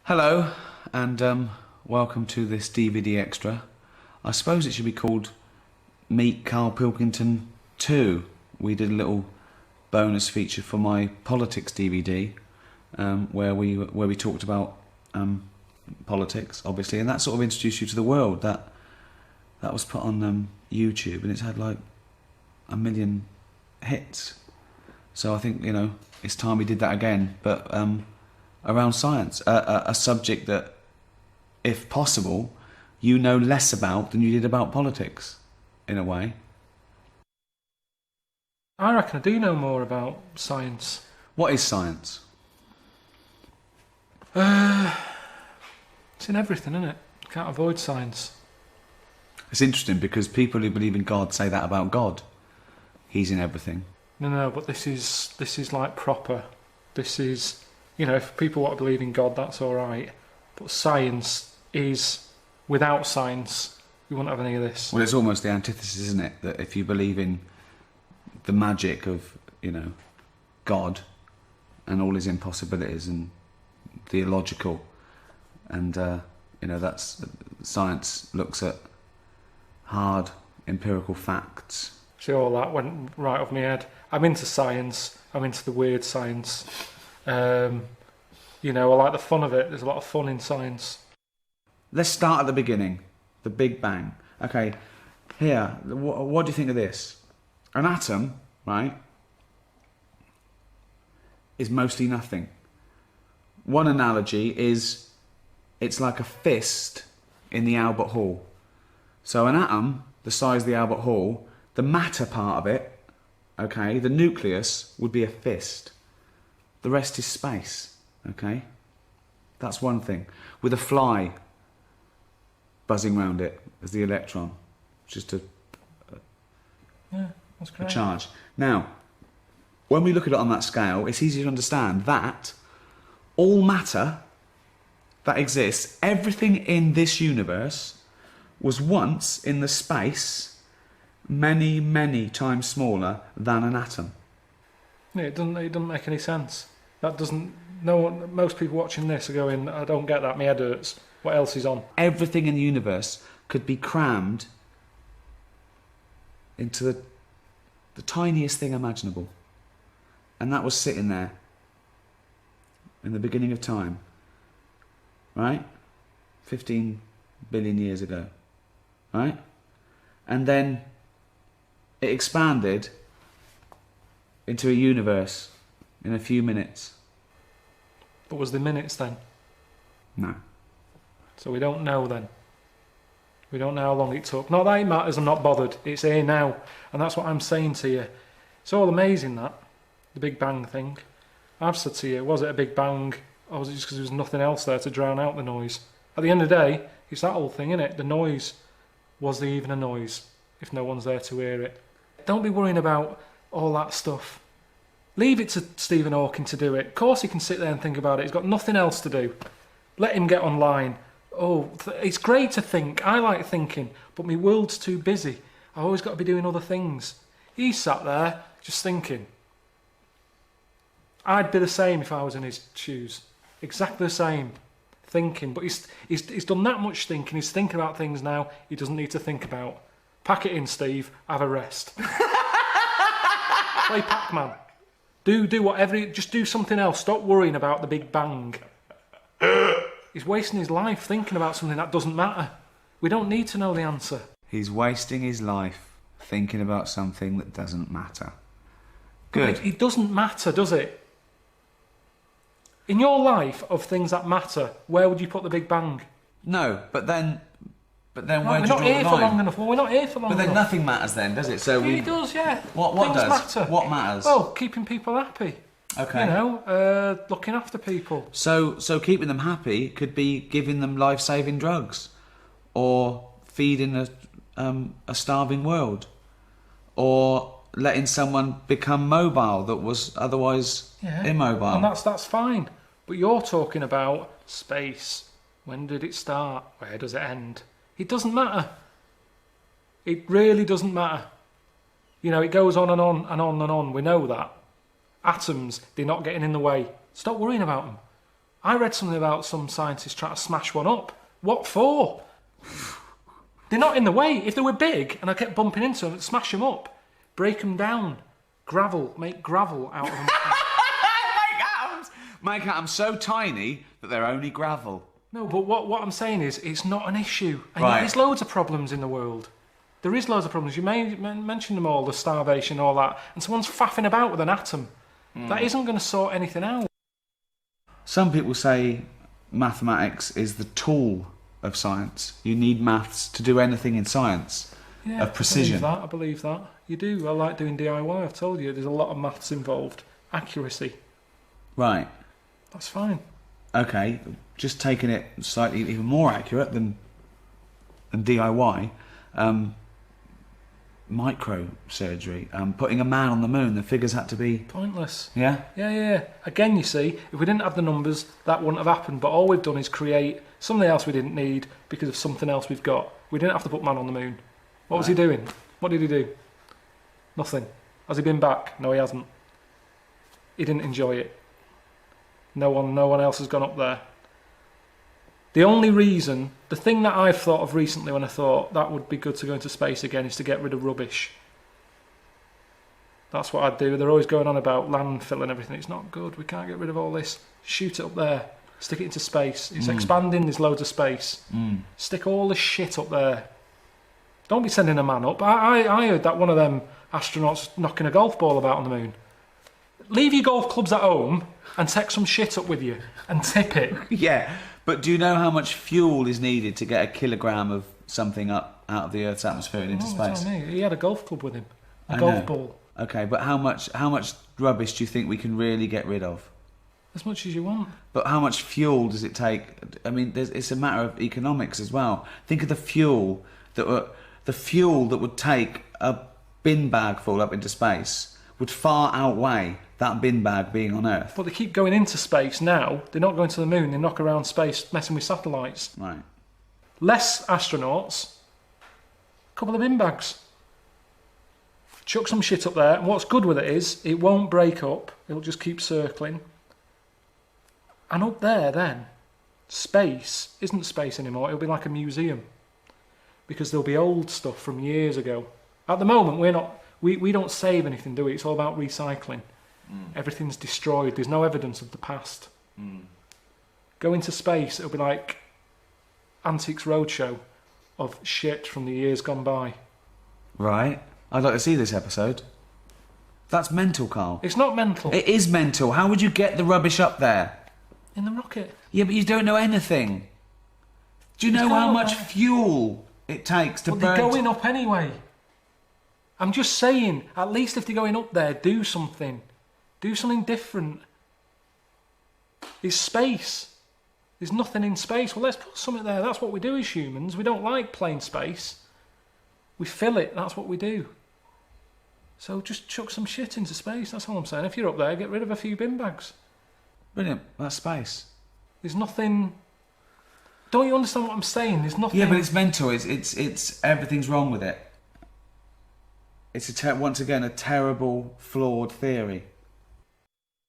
Hello, and welcome to this DVD extra. I suppose it should be called Meet Karl Pilkington 2. We did a little bonus feature for my politics DVD, where we talked about politics, obviously, and that sort of introduced you to the world. That was put on YouTube, and it's had like 1 million hits. So I think, it's time we did that again, but around science, a subject that, if possible, you know less about than you did about politics, in a way. I reckon I do know more about science. What is science? It's in everything, isn't it? Can't avoid science. It's interesting because people who believe in God say that about God. He's in everything. No, but this is like proper. This is, if people want to believe in God, that's all right. But science is, without science, we wouldn't have any of this. Well, it's almost the antithesis, isn't it? That if you believe in the magic of, God and all his impossibilities and the illogical, and that's science looks at hard empirical facts. See, all that went right off my head. I'm into science. I'm into the weird science. I like the fun of it. There's a lot of fun in science. Let's start at the beginning, the Big Bang. Okay, here, what do you think of this? An atom, right, is mostly nothing. One analogy is it's like a fist in the Albert Hall. So an atom, the size of the Albert Hall, the matter part of it, okay, the nucleus would be a fist. The rest is space, okay? That's one thing. With a fly buzzing around it as the electron, just Yeah, that's great. a charge. Now, when we look at it on that scale, it's easy to understand that all matter that exists, everything in this universe, was once in the space many, many times smaller than an atom. Yeah, it doesn't make any sense. That doesn't. No one. Most people watching this are going, I don't get that. My head hurts. What else is on? Everything in the universe could be crammed into the tiniest thing imaginable. And that was sitting there in the beginning of time, right? 15 billion years ago, right? And then it expanded into a universe in a few minutes. But was there minutes then? No. So we don't know then. We don't know how long it took. Not that it matters, I'm not bothered. It's here now. And that's what I'm saying to you. It's all amazing, that. The Big Bang thing. I've said to you, was it a Big Bang, or was it just because there was nothing else there to drown out the noise? At the end of the day, it's that whole thing, innit? The noise. Was there even a noise if no one's there to hear it? Don't be worrying about all that stuff. Leave it to Stephen Hawking to do it. Of course he can sit there and think about it. He's got nothing else to do. Let him get online. Oh, it's great to think. I like thinking, but my world's too busy. I've always got to be doing other things. He's sat there just thinking. I'd be the same if I was in his shoes. Exactly the same. Thinking, but he's done that much thinking. He's thinking about things now he doesn't need to think about. Pack it in, Steve. Have a rest. Play Pac-Man. Do whatever. Just do something else. Stop worrying about the Big Bang. He's wasting his life thinking about something that doesn't matter. We don't need to know the answer. He's wasting his life thinking about something that doesn't matter. Good. It doesn't matter, does it? In your life of things that matter, where would you put the Big Bang? No, but then where do you We're draw not the here for line? long enough. Well, we're not here for long But enough. then nothing matters then, does it? So It does, yeah. What Things does? matter. What matters? Well, keeping people happy. Okay. Looking after people. So keeping them happy could be giving them life-saving drugs, or feeding a starving world, or letting someone become mobile that was otherwise immobile. And that's fine. But you're talking about space. When did it start? Where does it end? It doesn't matter. It really doesn't matter. It goes on and on and on and on. We know that. Atoms, they're not getting in the way. Stop worrying about them. I read something about some scientists trying to smash one up. What for? They're not in the way. If they were big and I kept bumping into them, I'd smash them up, break them down, make gravel out of them. Make atoms so tiny that they're only gravel. No, but what I'm saying is it's not an issue. And Right. there's loads of problems in the world. There is loads of problems. You mentioned them all, the starvation, all that, and someone's faffing about with an atom. That isn't going to sort anything out. Some people say mathematics is the tool of science. You need maths to do anything in science of precision. I believe that. You do. I like doing DIY. I've told you, there's a lot of maths involved. Accuracy. Right. That's fine. Okay, just taking it slightly even more accurate than DIY. Microsurgery. Putting a man on the moon. The figures had to be Pointless. Yeah. Yeah. Again, you see, if we didn't have the numbers, that wouldn't have happened. But all we've done is create something else we didn't need because of something else we've got. We didn't have to put man on the moon. What was he doing? What did he do? Nothing. Has he been back? No, he hasn't. He didn't enjoy it. No one else has gone up there. The only reason, the thing that I've thought of recently when I thought that would be good to go into space again is to get rid of rubbish. That's what I'd do. They're always going on about landfill and everything. It's not good. We can't get rid of all this. Shoot it up there. Stick it into space. It's expanding. There's loads of space. Stick all the shit up there. Don't be sending a man up. I heard that one of them astronauts knocking a golf ball about on the moon. Leave your golf clubs at home and take some shit up with you and tip it. Yeah, but do you know how much fuel is needed to get a kilogram of something up out of the Earth's atmosphere and into space? Tell me. He had a golf club with him. A golf golf ball. Okay, but how much rubbish do you think we can really get rid of? As much as you want. But how much fuel does it take? I mean, it's a matter of economics as well. Think of the fuel that would take a bin bag full up into space would far outweigh that bin bag being on Earth. But they keep going into space now. They're not going to the moon. They knock around space, messing with satellites. Right. Less astronauts. A couple of bin bags. Chuck some shit up there. And what's good with it is it won't break up. It'll just keep circling. And up there then, space isn't space anymore. It'll be like a museum. Because there'll be old stuff from years ago. At the moment, we don't save anything, do we? It's all about recycling. Everything's destroyed. There's no evidence of the past. Go into space, it'll be like Antiques Roadshow of shit from the years gone by. Right. I'd like to see this episode. That's mental, Carl. It's not mental. It is mental. How would you get the rubbish up there? In the rocket. Yeah, but you don't know anything. Do you know how much fuel it takes to But burn? they're going up anyway. I'm just saying, at least if they're going up there, do something. Do something different. It's space. There's nothing in space. Well, let's put something there. That's what we do as humans. We don't like plain space. We fill it. That's what we do. So just chuck some shit into space. That's all I'm saying. If you're up there, get rid of a few bin bags. Brilliant. That's space. There's nothing... Don't you understand what I'm saying? There's nothing... Yeah, but it's mental. It's everything's wrong with it. It's once again a terrible, flawed theory.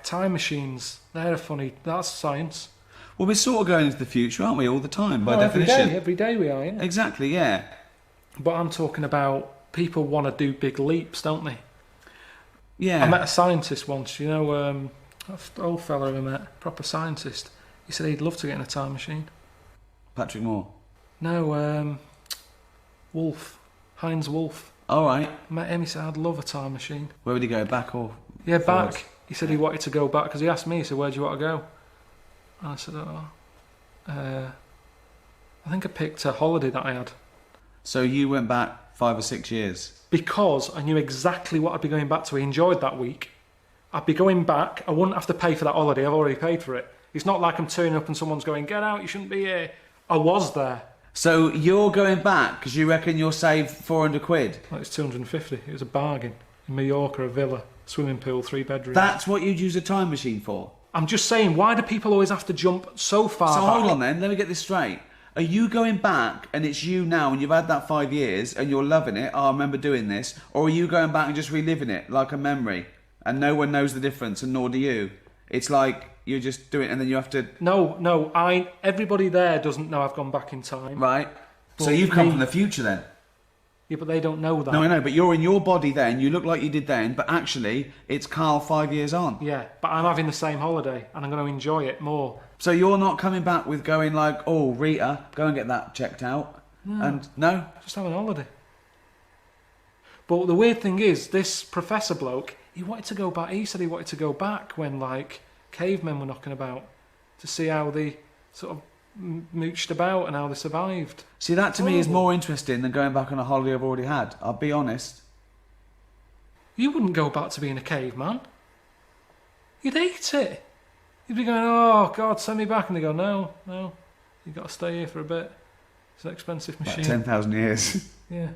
Time machines, they're funny. That's science. Well, we're sort of going into the future, aren't we? All the time, by definition. Every day we are, yeah. Exactly, yeah. But I'm talking about people want to do big leaps, don't they? Yeah. I met a scientist once, you know, old fella I met, proper scientist. He said he'd love to get in a time machine. Patrick Moore. No, Wolf. Heinz Wolf. All right. I met him, he said, I'd love a time machine. Where would he go, back or Yeah, forwards? back. He said he wanted to go back, because he asked me, he said, where do you want to go? And I said, I think I picked a holiday that I had. So you went back 5 or 6 years? Because I knew exactly what I'd be going back to. I enjoyed that week. I'd be going back. I wouldn't have to pay for that holiday. I've already paid for it. It's not like I'm turning up and someone's going, get out, you shouldn't be here. I was there. So you're going back because you reckon you'll save 400 quid? Well, it's 250. It was a bargain. In Mallorca, a villa, swimming pool, 3 bedrooms. That's what you'd use a time machine for? I'm just saying, why do people always have to jump so far So back? hold on then, let me get this straight. Are you going back and it's you now and you've had that 5 years and you're loving it, oh, I remember doing this, or are you going back and just reliving it like a memory and no one knows the difference and nor do you? It's like you're just doing, and then you have to No, everybody there doesn't know I've gone back in time. right. So But you've come me- from the future then. Yeah, but they don't know that. No, I know, but you're in your body then. You look like you did then, but actually, it's Carl 5 years on. Yeah, but I'm having the same holiday, and I'm going to enjoy it more. So you're not coming back with going like, oh, Rita, go and get that checked out. No. And no, Just having a holiday. But the weird thing is, this professor bloke, he wanted to go back. He said he wanted to go back when like cavemen were knocking about to see how they sort of mooched about and how they survived. see, that to me is Horrible. more interesting than going back on a holiday I've already had. I'll be honest. You wouldn't go back to being a caveman. You'd hate it. You'd be going, oh God, send me back, and they go, no, you've got to stay here for a bit. It's an expensive Like machine. 10,000 years. Yeah.